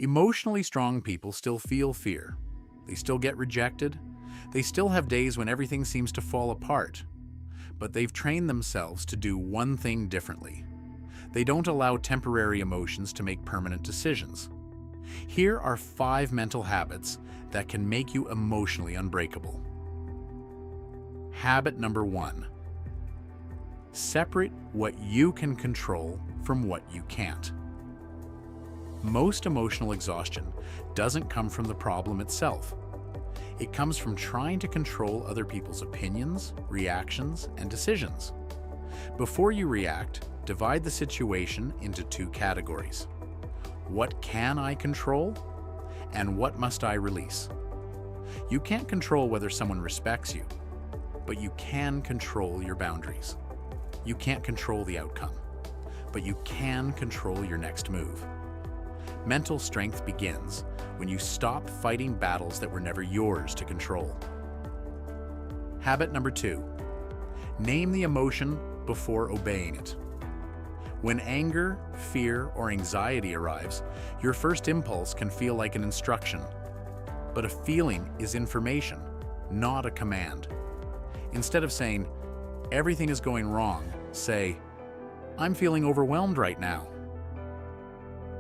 Emotionally strong people still feel fear. They still get rejected. They still have days when everything seems to fall apart. But they've trained themselves to do one thing differently. They don't allow temporary emotions to make permanent decisions. Here are 5 mental habits that can make you emotionally unbreakable. Habit number 1. Separate what you can control from what you can't. Most emotional exhaustion doesn't come from the problem itself. It comes from trying to control other people's opinions, reactions, and decisions. Before you react, divide the situation into 2 categories. What can I control? And what must I release? You can't control whether someone respects you, but you can control your boundaries. You can't control the outcome, but you can control your next move. Mental strength begins when you stop fighting battles that were never yours to control. Habit number 2. Name the emotion before obeying it. When anger, fear, or anxiety arrives, your first impulse can feel like an instruction. But a feeling is information, not a command. Instead of saying, "Everything is going wrong," say, "I'm feeling overwhelmed right now."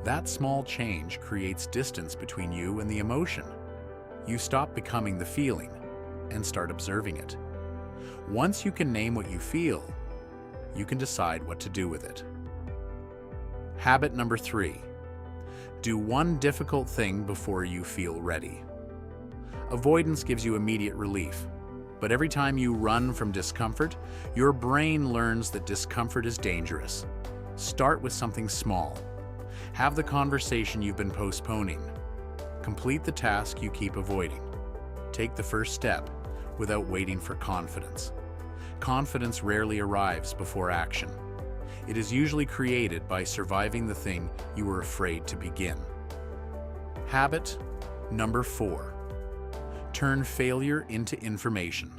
That small change creates distance between you and the emotion. You stop becoming the feeling and start observing it. Once you can name what you feel, you can decide what to do with it. Habit number 3. Do one difficult thing before you feel ready. Avoidance gives you immediate relief, but every time you run from discomfort, your brain learns that discomfort is dangerous. Start with something small. Have the conversation you've been postponing. Complete the task you keep avoiding. Take the first step without waiting for confidence. Confidence rarely arrives before action. It is usually created by surviving the thing you were afraid to begin. Habit number 4. Turn failure into information.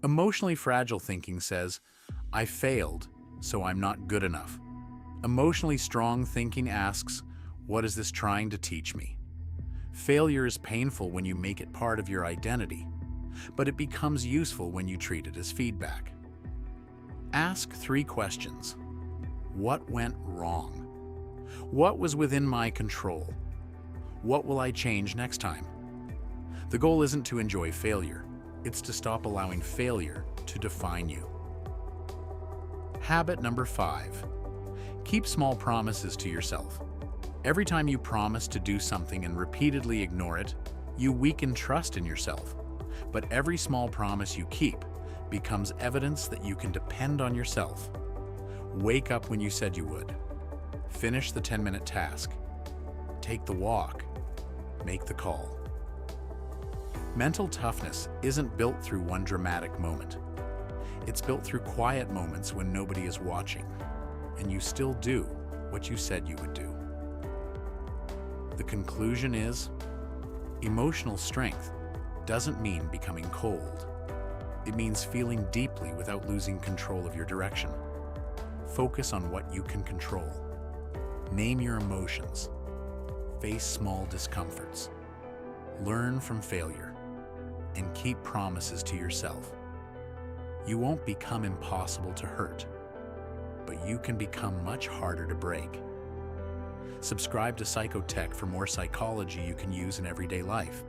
Emotionally fragile thinking says, "I failed, so I'm not good enough." Emotionally strong thinking asks, "What is this trying to teach me?" Failure is painful when you make it part of your identity, but it becomes useful when you treat it as feedback. Ask 3 questions. What went wrong? What was within my control? What will I change next time? The goal isn't to enjoy failure, it's to stop allowing failure to define you. Habit number 5. Keep small promises to yourself. Every time you promise to do something and repeatedly ignore it, you weaken trust in yourself. But every small promise you keep becomes evidence that you can depend on yourself. Wake up when you said you would. Finish the 10-minute task. Take the walk. Make the call. Mental toughness isn't built through one dramatic moment. It's built through quiet moments when nobody is watching, and you still do what you said you would do. The conclusion is, emotional strength doesn't mean becoming cold. It means feeling deeply without losing control of your direction. Focus on what you can control. Name your emotions. Face small discomforts. Learn from failure. And keep promises to yourself. You won't become impossible to hurt, but you can become much harder to break. Subscribe to Psychotech for more psychology you can use in everyday life.